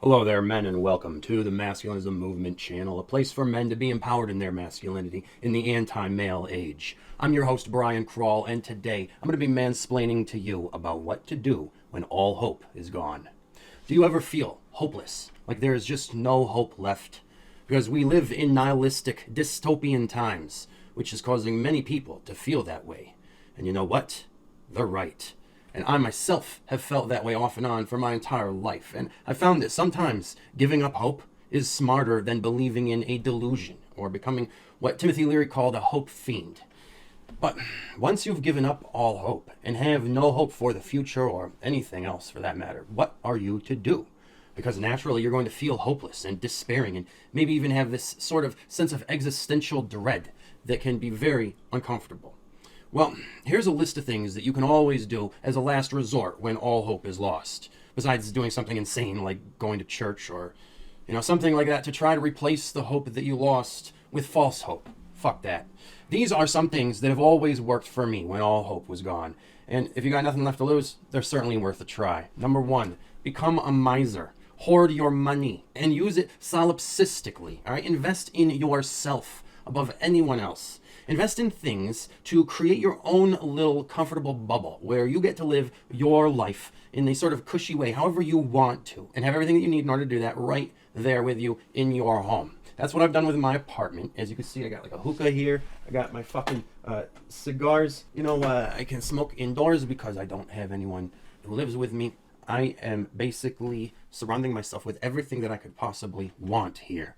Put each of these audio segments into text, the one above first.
Hello there, men, and welcome to the Masculinism Movement channel, a place for men to be empowered in their masculinity in the anti-male age. I'm your host, Brian Krall, and today I'm going to be mansplaining to you about what to do when all hope is gone. Do you ever feel hopeless, like there is just no hope left? Because we live in nihilistic, dystopian times, which is causing many people to feel that way. And you know what? They're right. And I myself have felt that way off and on for my entire life. And I found that sometimes giving up hope is smarter than believing in a delusion or becoming what Timothy Leary called a hope fiend. But once you've given up all hope and have no hope for the future or anything else for that matter, what are you to do? Because naturally you're going to feel hopeless and despairing and maybe even have this sort of sense of existential dread that can be very uncomfortable. Well, here's a list of things that you can always do as a last resort when all hope is lost. Besides doing something insane like going to church or, something like that to try to replace the hope that you lost with false hope. Fuck that. These are some things that have always worked for me when all hope was gone. And if you got nothing left to lose, they're certainly worth a try. Number 1, become a miser. Hoard your money and use it solipsistically. All right, invest in yourself above anyone else. Invest in things to create your own little comfortable bubble where you get to live your life in a sort of cushy way, however you want to, and have everything that you need in order to do that right there with you in your home. That's what I've done with my apartment. As you can see, I got like a hookah here. I got my fucking cigars. I can smoke indoors because I don't have anyone who lives with me. I am basically surrounding myself with everything that I could possibly want here.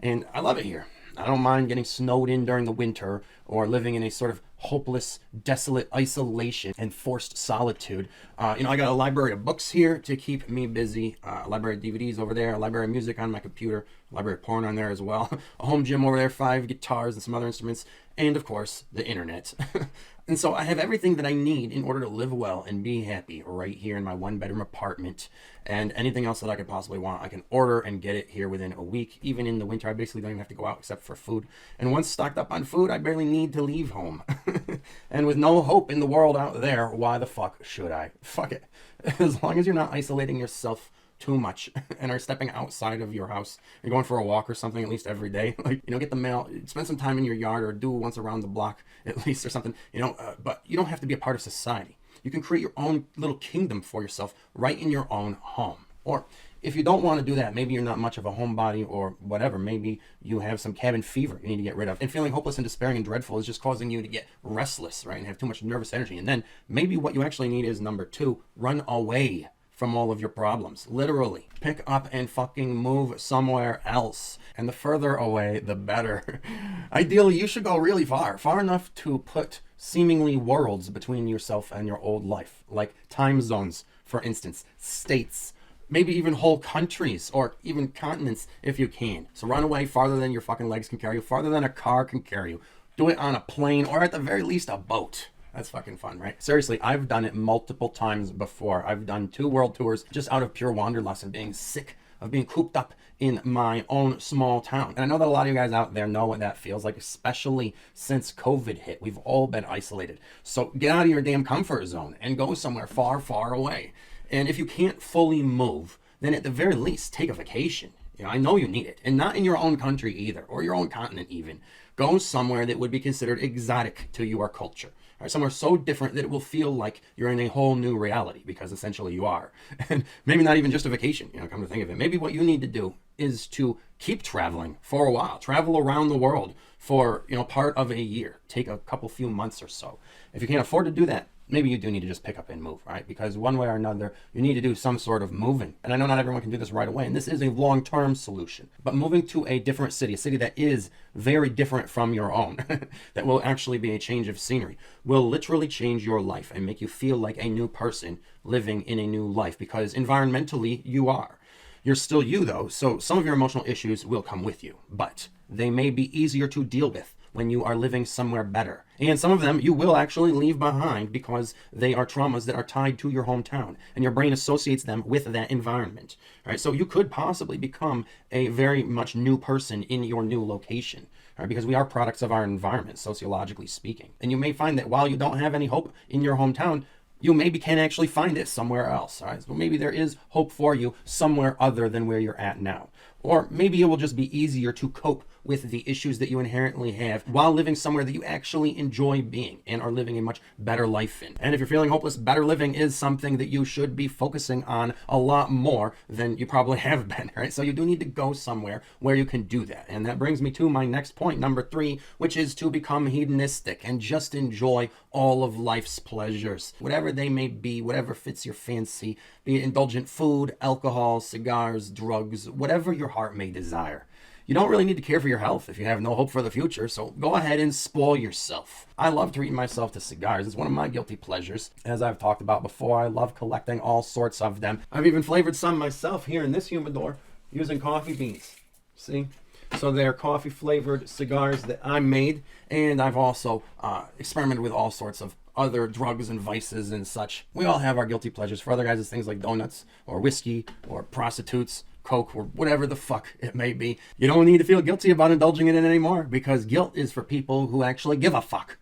And I love it here. I don't mind getting snowed in during the winter or living in a sort of hopeless, desolate isolation and forced solitude. I got a library of books here to keep me busy, a library of DVDs over there, a library of music on my computer, a library of porn on there as well, a home gym over there, 5 guitars and some other instruments, and of course, the internet. And so I have everything that I need in order to live well and be happy right here in my 1-bedroom apartment. And anything else that I could possibly want, I can order and get it here within a week. Even in the winter, I basically don't even have to go out except for food. And once stocked up on food, I barely need to leave home. And with no hope in the world out there, why the fuck should I? Fuck it. As long as you're not isolating yourself too much and are stepping outside of your house and going for a walk or something at least every day, get the mail, spend some time in your yard or do once around the block at least or something, but you don't have to be a part of society. You can create your own little kingdom for yourself right in your own home. Or if you don't want to do that, maybe you're not much of a homebody or whatever, maybe you have some cabin fever you need to get rid of, and feeling hopeless and despairing and dreadful is just causing you to get restless, right, and have too much nervous energy. And then maybe what you actually need is number 2, run away from all of your problems. Literally, pick up and fucking move somewhere else. And the further away, the better. Ideally, you should go really far, far enough to put seemingly worlds between yourself and your old life, like time zones, for instance, states, maybe even whole countries or even continents if you can. So run away farther than your fucking legs can carry you, farther than a car can carry you. Do it on a plane or at the very least a boat. That's fucking fun, right? Seriously, I've done it multiple times before. I've done 2 world tours just out of pure wanderlust and being sick of being cooped up in my own small town. And I know that a lot of you guys out there know what that feels like, especially since COVID hit. We've all been isolated. So get out of your damn comfort zone and go somewhere far, far away. And if you can't fully move, then at the very least, take a vacation. I know you need it. And not in your own country either, or your own continent even. Go somewhere that would be considered exotic to your culture. Or somewhere so different that it will feel like you're in a whole new reality, because essentially you are. And maybe not even just a vacation, come to think of it. Maybe what you need to do is to keep traveling for a while. Travel around the world for, part of a year. Take a few months or so. If you can't afford to do that, maybe you do need to just pick up and move, right? Because one way or another, you need to do some sort of moving. And I know not everyone can do this right away, and this is a long-term solution. But moving to a different city, a city that is very different from your own, that will actually be a change of scenery, will literally change your life and make you feel like a new person living in a new life, because environmentally, you are. You're still you, though, so some of your emotional issues will come with you, but they may be easier to deal with when you are living somewhere better. And some of them you will actually leave behind because they are traumas that are tied to your hometown, and your brain associates them with that environment. Right? So you could possibly become a very much new person in your new location. Right? Because we are products of our environment, sociologically speaking. And you may find that while you don't have any hope in your hometown, you maybe can actually find it somewhere else. All right, so maybe there is hope for you somewhere other than where you're at now. Or maybe it will just be easier to cope with the issues that you inherently have while living somewhere that you actually enjoy being and are living a much better life in. And if you're feeling hopeless, better living is something that you should be focusing on a lot more than you probably have been, right? So you do need to go somewhere where you can do that. And that brings me to my next point, number 3, which is to become hedonistic and just enjoy all of life's pleasures, whatever they may be, whatever fits your fancy, be it indulgent food, alcohol, cigars, drugs, whatever your heart may desire. You don't really need to care for your health if you have no hope for the future, so go ahead and spoil yourself. I love treating myself to cigars. It's one of my guilty pleasures. As I've talked about before, I love collecting all sorts of them. I've even flavored some myself here in this humidor using coffee beans. See? So they're coffee flavored cigars that I made, and I've also experimented with all sorts of other drugs and vices and such. We all have our guilty pleasures. For other guys, it's things like donuts or whiskey or prostitutes, coke, or whatever the fuck it may be. You don't need to feel guilty about indulging in it anymore, because guilt is for people who actually give a fuck.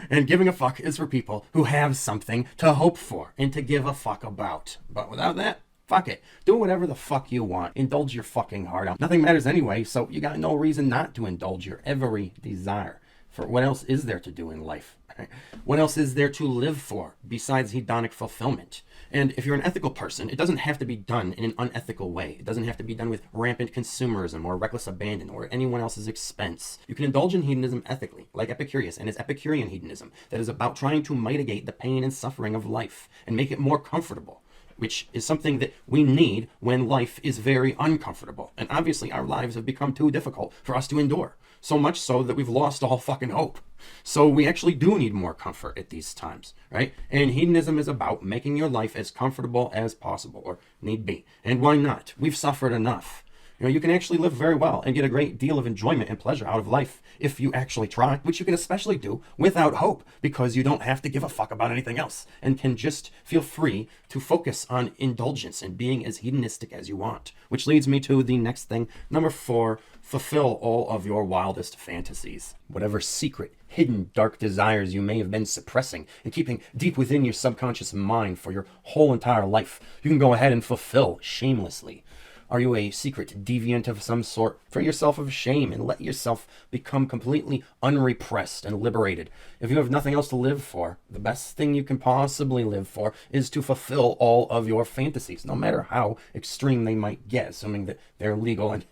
And giving a fuck is for people who have something to hope for and to give a fuck about. But without that, fuck it. Do whatever the fuck you want. Indulge your fucking heart out. Nothing matters anyway, so you got no reason not to indulge your every desire. For what else is there to do in life? Right? What else is there to live for besides hedonic fulfillment? And if you're an ethical person, it doesn't have to be done in an unethical way. It doesn't have to be done with rampant consumerism or reckless abandon or at anyone else's expense. You can indulge in hedonism ethically, like Epicurus and his Epicurean hedonism, that is about trying to mitigate the pain and suffering of life and make it more comfortable, which is something that we need when life is very uncomfortable. And obviously our lives have become too difficult for us to endure. So much so that we've lost all fucking hope. So we actually do need more comfort at these times, right? And hedonism is about making your life as comfortable as possible, or need be. And why not? We've suffered enough. You know, you can actually live very well and get a great deal of enjoyment and pleasure out of life if you actually try, which you can especially do without hope, because you don't have to give a fuck about anything else and can just feel free to focus on indulgence and being as hedonistic as you want. Which leads me to the next thing, number 4, fulfill all of your wildest fantasies. Whatever secret, hidden, dark desires you may have been suppressing and keeping deep within your subconscious mind for your whole entire life, you can go ahead and fulfill shamelessly. Are you a secret deviant of some sort? Free yourself of shame and let yourself become completely unrepressed and liberated. If you have nothing else to live for, the best thing you can possibly live for is to fulfill all of your fantasies, no matter how extreme they might get, assuming that they're legal and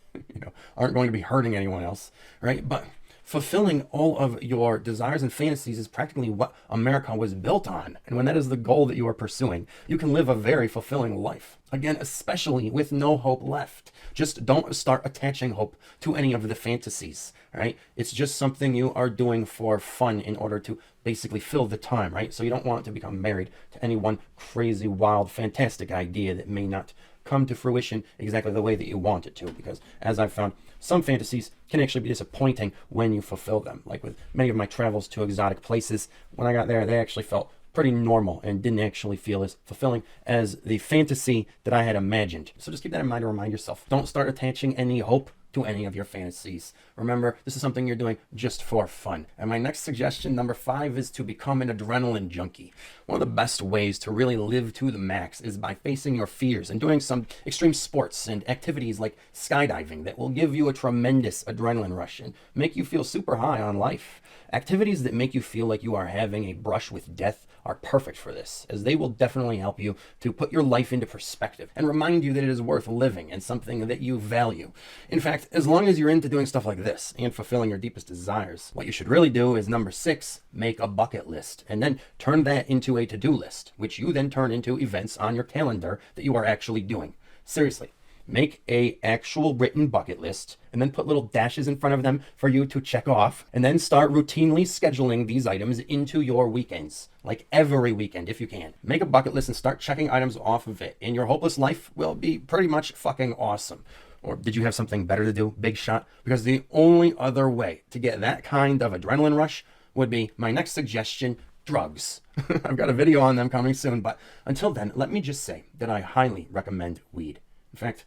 aren't going to be hurting anyone else, right? But fulfilling all of your desires and fantasies is practically what America was built on. And when that is the goal that you are pursuing, you can live a very fulfilling life. Again, especially with no hope left. Just don't start attaching hope to any of the fantasies, right? It's just something you are doing for fun in order to basically fill the time, right? So you don't want to become married to any one crazy, wild, fantastic idea that may not come to fruition exactly the way that you want it to, because as I've found, some fantasies can actually be disappointing when you fulfill them. Like with many of my travels to exotic places, when I got there, they actually felt pretty normal and didn't actually feel as fulfilling as the fantasy that I had imagined. So just keep that in mind and remind yourself. Don't start attaching any hope to any of your fantasies. Remember, this is something you're doing just for fun. And my next suggestion, number 5, is to become an adrenaline junkie. One of the best ways to really live to the max is by facing your fears and doing some extreme sports and activities like skydiving that will give you a tremendous adrenaline rush and make you feel super high on life. Activities that make you feel like you are having a brush with death are perfect for this, as they will definitely help you to put your life into perspective and remind you that it is worth living and something that you value. In fact, as long as you're into doing stuff like this and fulfilling your deepest desires, what you should really do is number 6, make a bucket list, and then turn that into a to-do list, which you then turn into events on your calendar that you are actually doing. Seriously. Make a actual written bucket list and then put little dashes in front of them for you to check off, and then start routinely scheduling these items into your weekends, like every weekend if you can. Make a bucket list and start checking items off of it, and your hopeless life will be pretty much fucking awesome. Or did you have something better to do, big shot? Because the only other way to get that kind of adrenaline rush would be my next suggestion: drugs. I've got a video on them coming soon, but until then, let me just say that I highly recommend weed. In fact,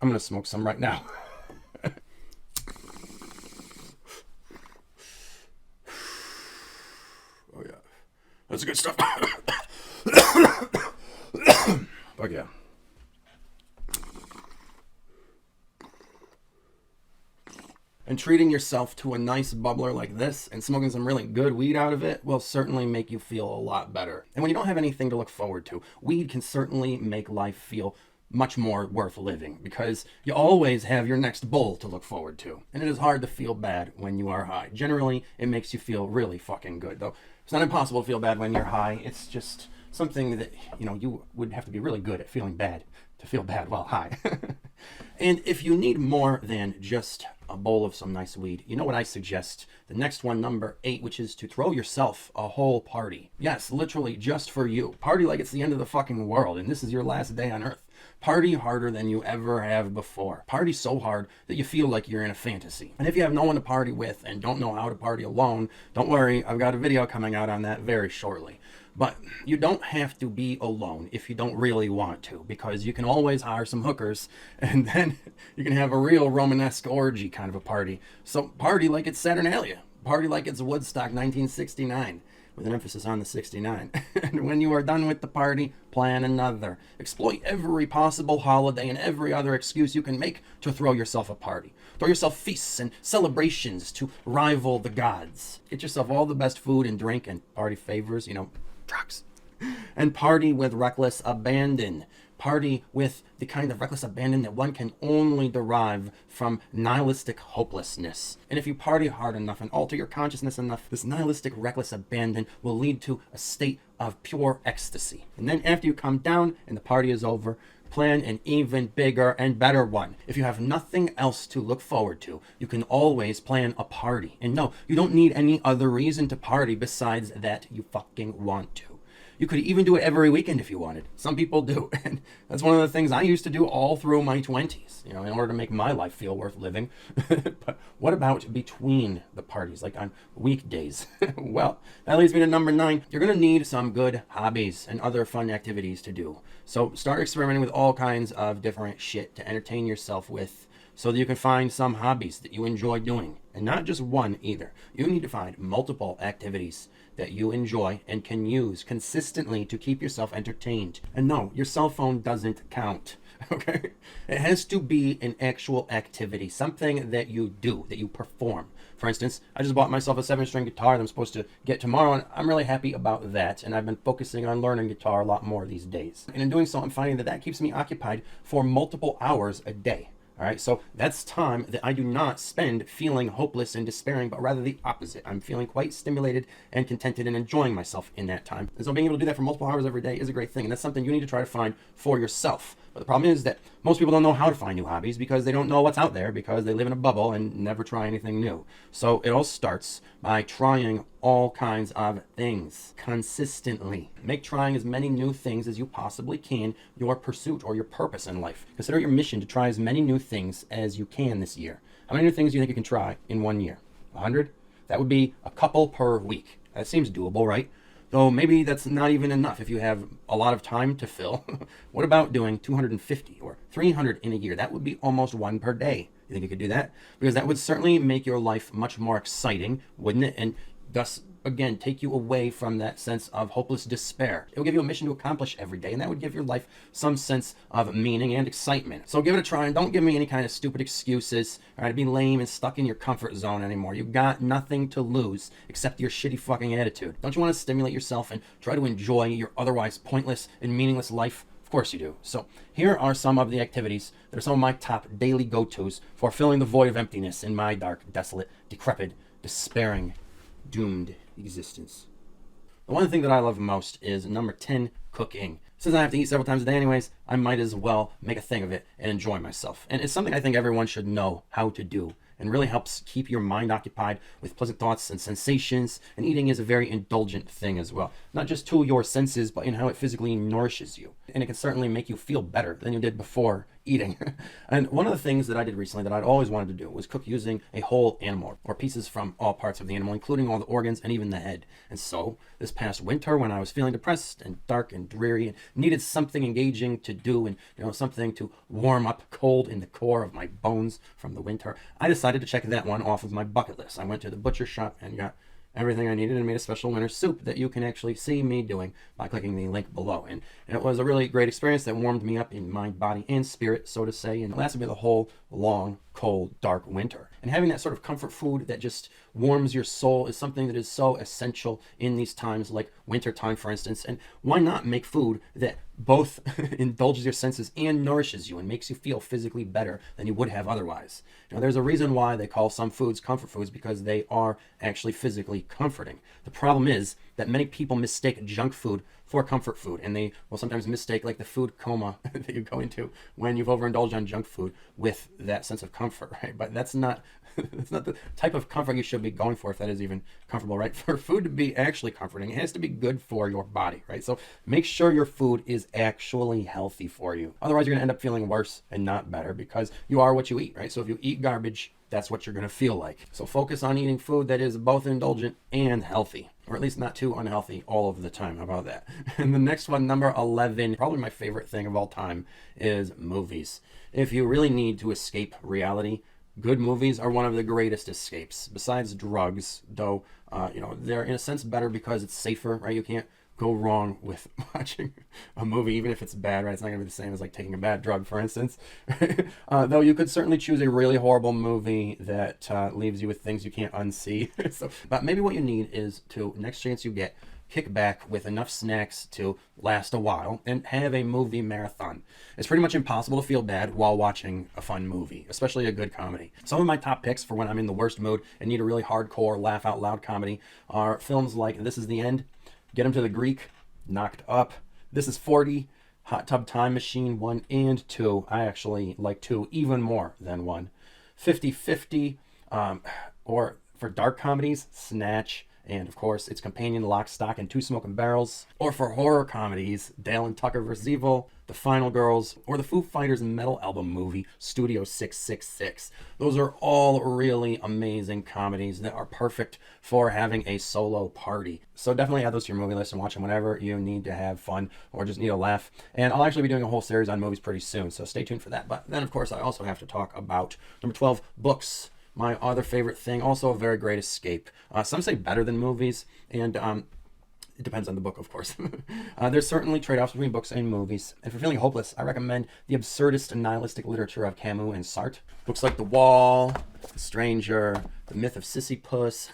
I'm going to smoke some right now. Oh, yeah. That's good stuff. Fuck yeah. And treating yourself to a nice bubbler like this and smoking some really good weed out of it will certainly make you feel a lot better. And when you don't have anything to look forward to, weed can certainly make life feel much more worth living because you always have your next bowl to look forward to. And it is hard to feel bad when you are high. Generally, it makes you feel really fucking good, though. It's not impossible to feel bad when you're high. It's just something that, you would have to be really good at feeling bad to feel bad while high. And if you need more than just a bowl of some nice weed, you know what I suggest? The next one, number 8, which is to throw yourself a whole party. Yes, literally just for you. Party like it's the end of the fucking world and this is your last day on Earth. Party harder than you ever have before. Party so hard that you feel like you're in a fantasy. And if you have no one to party with and don't know how to party alone, don't worry, I've got a video coming out on that very shortly. But you don't have to be alone if you don't really want to, because you can always hire some hookers and then you can have a real Romanesque orgy kind of a party. So party like it's Saturnalia. Party like it's Woodstock 1969. With an emphasis on the 69. And when you are done with the party, plan another. Exploit every possible holiday and every other excuse you can make to throw yourself a party. Throw yourself feasts and celebrations to rival the gods. Get yourself all the best food and drink and party favors, drugs. And party with reckless abandon. Party with the kind of reckless abandon that one can only derive from nihilistic hopelessness. And if you party hard enough and alter your consciousness enough, this nihilistic reckless abandon will lead to a state of pure ecstasy. And then after you come down and the party is over, plan an even bigger and better one. If you have nothing else to look forward to, you can always plan a party. And no, you don't need any other reason to party besides that you fucking want to. You could even do it every weekend if you wanted. Some people do. And that's one of the things I used to do all through my 20s, in order to make my life feel worth living. But what about between the parties, like on weekdays? Well, that leads me to number 9. You're going to need some good hobbies and other fun activities to do. So start experimenting with all kinds of different shit to entertain yourself with, so that you can find some hobbies that you enjoy doing. And not just one either. You need to find multiple activities that you enjoy and can use consistently to keep yourself entertained. And no, your cell phone doesn't count, okay? It has to be an actual activity, something that you do, that you perform. For instance, I just bought myself a 7-string guitar that I'm supposed to get tomorrow, and I'm really happy about that. And I've been focusing on learning guitar a lot more these days. And in doing so, I'm finding that keeps me occupied for multiple hours a day. All right, so that's time that I do not spend feeling hopeless and despairing, but rather the opposite. I'm feeling quite stimulated and contented and enjoying myself in that time. And so being able to do that for multiple hours every day is a great thing. And that's something you need to try to find for yourself. But the problem is that most people don't know how to find new hobbies because they don't know what's out there, because they live in a bubble and never try anything new. So it all starts by trying all kinds of things consistently. Make trying as many new things as you possibly can your pursuit or your purpose in life. Consider your mission to try as many new things as you can this year. How many new things do you think you can try in 1 year? 100? That would be a couple per week. That seems doable, right? Though maybe that's not even enough if you have a lot of time to fill. What about doing 250 or 300 in a year? That would be almost 1 per day. You think you could do that? Because that would certainly make your life much more exciting, wouldn't it? And thus, again, take you away from that sense of hopeless despair. It will give you a mission to accomplish every day, and that would give your life some sense of meaning and excitement. So give it a try, and don't give me any kind of stupid excuses, all right, to be lame and stuck in your comfort zone anymore. You've got nothing to lose except your shitty fucking attitude. Don't you want to stimulate yourself and try to enjoy your otherwise pointless and meaningless life? Of course you do. So here are some of the activities that are some of my top daily go-tos for filling the void of emptiness in my dark, desolate, decrepit, despairing, doomed existence. The one thing that I love most is number 10, cooking. Since I have to eat several times a day anyways, I might as well make a thing of it and enjoy myself. And it's something I think everyone should know how to do, and really helps keep your mind occupied with pleasant thoughts and sensations. And eating is a very indulgent thing as well, not just to your senses, but in how it physically nourishes you. And it can certainly make you feel better than you did before eating. And one of the things that I did recently that I'd always wanted to do was cook using a whole animal, or pieces from all parts of the animal, including all the organs and even the head. And so this past winter, when I was feeling depressed and dark and dreary and needed something engaging to do, and something to warm up cold in the core of my bones from the winter, I decided to check that one off of my bucket list. I went to the butcher shop and got everything I needed and made a special winter soup that you can actually see me doing by clicking the link below. And it was a really great experience that warmed me up in mind, body, and spirit, so to say, and it lasted me the whole long, cold, dark winter. And having that sort of comfort food that just warms your soul is something that is so essential in these times, like winter time, for instance. And why not make food that both indulges your senses and nourishes you and makes you feel physically better than you would have otherwise? You know, there's a reason why they call some foods comfort foods, because they are actually physically comforting. The problem is that many people mistake junk food for comfort food, and they will sometimes mistake like the food coma that you go into when you've overindulged on junk food with that sense of comfort, right? But that's not the type of comfort you should be going for, if that is even comfortable, right? For food to be actually comforting, it has to be good for your body, right? So make sure your food is actually healthy for you. Otherwise, you're gonna end up feeling worse and not better, because you are what you eat, right? So if you eat garbage, that's what you're gonna feel like. So focus on eating food that is both indulgent and healthy, or at least not too unhealthy all of the time. How about that? And the next one, number 11, probably my favorite thing of all time, is movies. If you really need to escape reality, good movies are one of the greatest escapes. Besides drugs, though, they're in a sense better because it's safer, right? You can't go wrong with watching a movie, even if it's bad, right? It's not gonna be the same as like taking a bad drug, for instance. Though you could certainly choose a really horrible movie that leaves you with things you can't unsee. But maybe what you need is to, next chance you get, kick back with enough snacks to last a while and have a movie marathon. It's pretty much impossible to feel bad while watching a fun movie, especially a good comedy. Some of my top picks for when I'm in the worst mood and need a really hardcore laugh out loud comedy are films like This Is the End, Get 'Em to the Greek, Knocked Up, This Is 40, Hot Tub Time Machine 1 and 2. I actually like 2 even more than 1. 50-50, or for dark comedies, Snatch, and of course its companion Lock, Stock, and Two Smoking Barrels. Or for horror comedies, Dale and Tucker vs. Evil, The Final Girls, or the Foo Fighters metal album movie Studio 666. Those are all really amazing comedies that are perfect for having a solo party. So definitely add those to your movie list and watch them whenever you need to have fun or just need a laugh. And I'll actually be doing a whole series on movies pretty soon, so stay tuned for that. But then of course I also have to talk about number 12, books. My other favorite thing, also a very great escape. Some say better than movies, and it depends on the book, of course. There's certainly trade-offs between books and movies. If you're feeling hopeless, I recommend the absurdist and nihilistic literature of Camus and Sartre. Books like The Wall, The Stranger, The Myth of Sisyphus.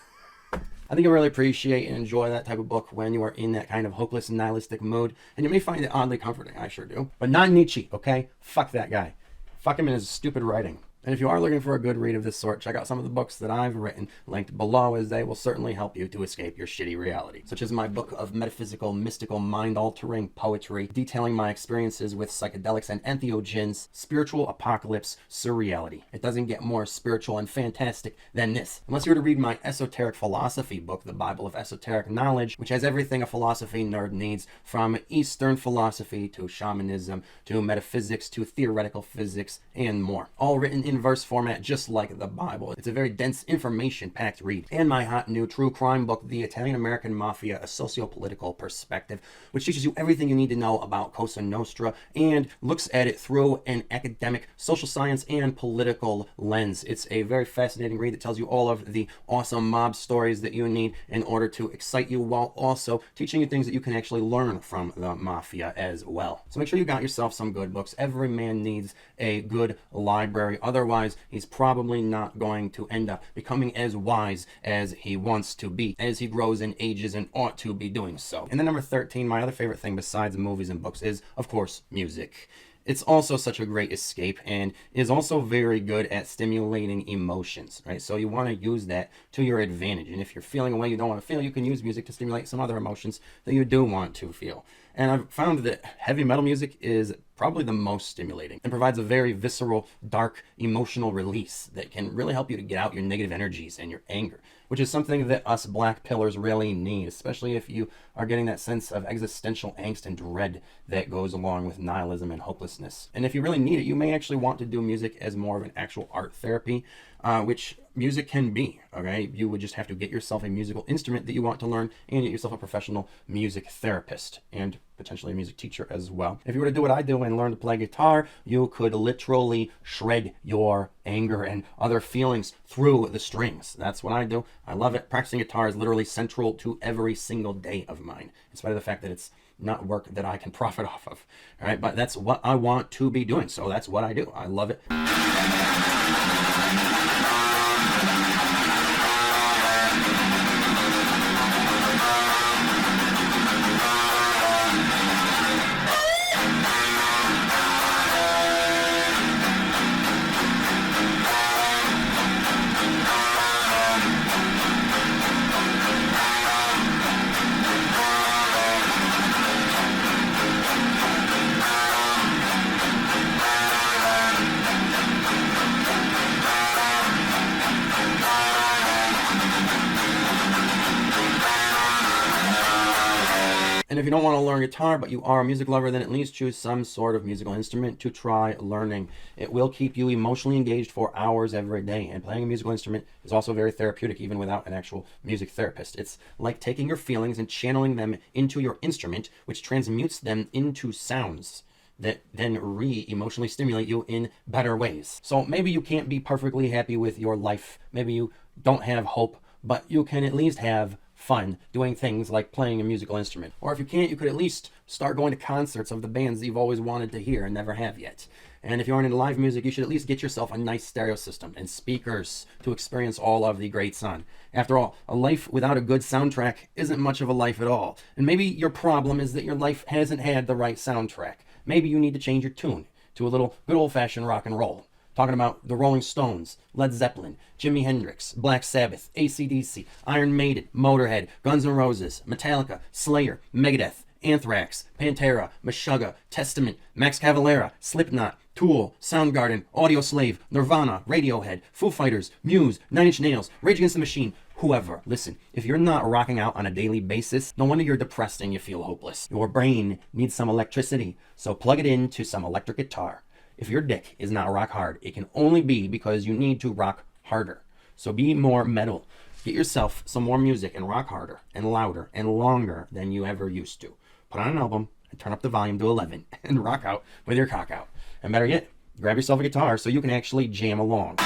I think you'll really appreciate and enjoy that type of book when you are in that kind of hopeless and nihilistic mood, and you may find it oddly comforting. I sure do. But not Nietzsche, okay? Fuck that guy. Fuck him and his stupid writing. And if you are looking for a good read of this sort, check out some of the books that I've written, linked below, as they will certainly help you to escape your shitty reality. Such as my book of metaphysical, mystical, mind-altering poetry, detailing my experiences with psychedelics and entheogens, Spiritual Apocalypse, Surreality. It doesn't get more spiritual and fantastic than this. Unless you were to read my esoteric philosophy book, The Bible of Esoteric Knowledge, which has everything a philosophy nerd needs, from Eastern philosophy to shamanism, to metaphysics, to theoretical physics, and more. All written in verse format, just like the Bible. It's a very dense, information-packed read. And my hot new true crime book, The Italian-American Mafia, A Socio-Political Perspective, which teaches you everything you need to know about Cosa Nostra and looks at it through an academic, social science, and political lens. It's a very fascinating read that tells you all of the awesome mob stories that you need in order to excite you, while also teaching you things that you can actually learn from the Mafia as well. So make sure you got yourself some good books. Every man needs a good library. Otherwise, he's probably not going to end up becoming as wise as he wants to be as he grows and ages and ought to be doing so. And then number 13, my other favorite thing besides movies and books is, of course, music. It's also such a great escape and is also very good at stimulating emotions, right? So you want to use that to your advantage. And if you're feeling a way you don't want to feel, you can use music to stimulate some other emotions that you do want to feel. And I've found that heavy metal music is probably the most stimulating and provides a very visceral, dark, emotional release that can really help you to get out your negative energies and your anger, which is something that us black pillars really need, especially if you are getting that sense of existential angst and dread that goes along with nihilism and hopelessness. And if you really need it, you may actually want to do music as more of an actual art therapy, which music can be, okay? You would just have to get yourself a musical instrument that you want to learn and get yourself a professional music therapist and potentially a music teacher as well. If you were to do what I do and learn to play guitar, you could literally shred your anger and other feelings through the strings. That's what I do. I love it. Practicing guitar is literally central to every single day of mine, in spite of the fact that it's not work that I can profit off of. All right, but that's what I want to be doing, so that's what I do. I love it. And if you don't want to learn guitar, but you are a music lover, then at least choose some sort of musical instrument to try learning. It will keep you emotionally engaged for hours every day. And playing a musical instrument is also very therapeutic, even without an actual music therapist. It's like taking your feelings and channeling them into your instrument, which transmutes them into sounds that then emotionally stimulate you in better ways. So maybe you can't be perfectly happy with your life. Maybe you don't have hope, but you can at least have fun doing things like playing a musical instrument. Or if you can't, you could at least start going to concerts of the bands that you've always wanted to hear and never have yet. And if you aren't into live music, you should at least get yourself a nice stereo system and speakers to experience all of the great sound. After all, a life without a good soundtrack isn't much of a life at all. And maybe your problem is that your life hasn't had the right soundtrack. Maybe you need to change your tune to a little good old-fashioned rock and roll. Talking about the Rolling Stones, Led Zeppelin, Jimi Hendrix, Black Sabbath, AC/DC, Iron Maiden, Motorhead, Guns N' Roses, Metallica, Slayer, Megadeth, Anthrax, Pantera, Meshuggah, Testament, Max Cavalera, Slipknot, Tool, Soundgarden, Audioslave, Nirvana, Radiohead, Foo Fighters, Muse, Nine Inch Nails, Rage Against the Machine, whoever. Listen, if you're not rocking out on a daily basis, no wonder you're depressed and you feel hopeless. Your brain needs some electricity, so plug it into some electric guitar. If your dick is not rock hard, it can only be because you need to rock harder. So be more metal. Get yourself some more music and rock harder and louder and longer than you ever used to. Put on an album and turn up the volume to 11 and rock out with your cock out. And better yet, grab yourself a guitar so you can actually jam along.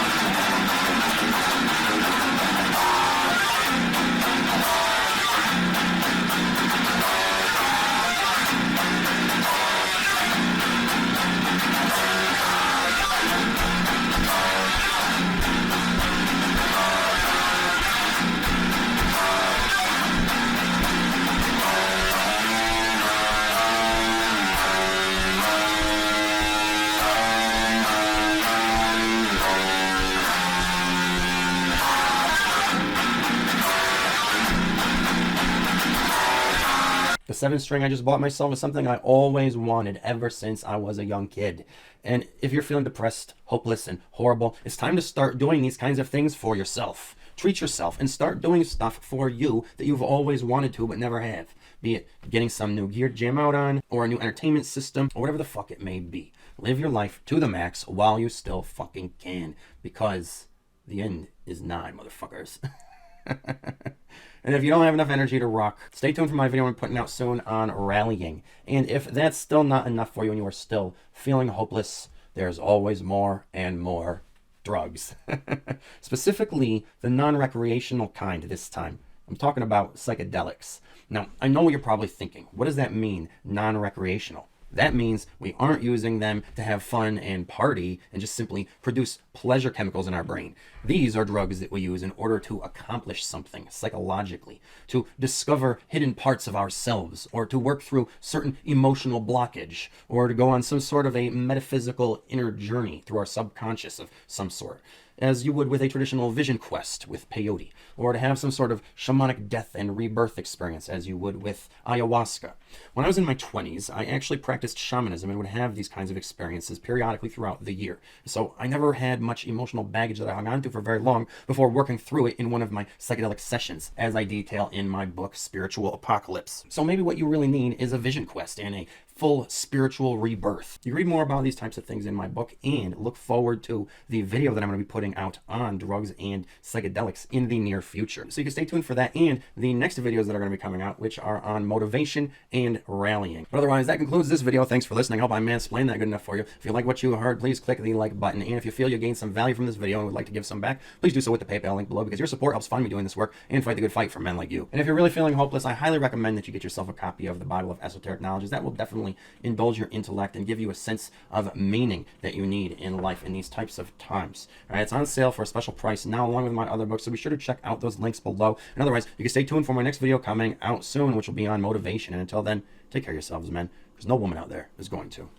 The 7-string I just bought myself is something I always wanted ever since I was a young kid. And if you're feeling depressed, hopeless, and horrible, it's time to start doing these kinds of things for yourself. Treat yourself and start doing stuff for you that you've always wanted to but never have. Be it getting some new gear to jam out on, or a new entertainment system, or whatever the fuck it may be. Live your life to the max while you still fucking can. Because the end is nigh, motherfuckers. And if you don't have enough energy to rock, stay tuned for my video I'm putting out soon on rallying. And if that's still not enough for you and you are still feeling hopeless, there's always more and more drugs. Specifically, the non-recreational kind this time. I'm talking about psychedelics. Now, I know what you're probably thinking. What does that mean, non-recreational? That means we aren't using them to have fun and party and just simply produce pleasure chemicals in our brain. These are drugs that we use in order to accomplish something psychologically, to discover hidden parts of ourselves, or to work through certain emotional blockage, or to go on some sort of a metaphysical inner journey through our subconscious of some sort, as you would with a traditional vision quest with peyote, or to have some sort of shamanic death and rebirth experience as you would with ayahuasca. When I was in my 20s, I actually practiced shamanism and would have these kinds of experiences periodically throughout the year. So I never had much emotional baggage that I hung on to for very long before working through it in one of my psychedelic sessions, as I detail in my book, Spiritual Apocalypse. So maybe what you really need is a vision quest and a full spiritual rebirth. You read more about these types of things in my book, and look forward to the video that I'm going to be putting out on drugs and psychedelics in the near future. So you can stay tuned for that and the next videos that are going to be coming out, which are on motivation and rallying. But otherwise, that concludes this video. Thanks for listening. I hope I mansplained that good enough for you. If you like what you heard, please click the like button. And if you feel you gained some value from this video and would like to give some back, please do so with the PayPal link below, because your support helps fund me doing this work and fight the good fight for men like you. And if you're really feeling hopeless, I highly recommend that you get yourself a copy of the Bible of Esoteric Knowledges. That will definitely indulge your intellect and give you a sense of meaning that you need in life in these types of times. All right, it's on sale for a special price now, along with my other books, so be sure to check out those links below. And otherwise, you can stay tuned for my next video coming out soon, which will be on motivation. And until then, take care of yourselves, men, because no woman out there is going to.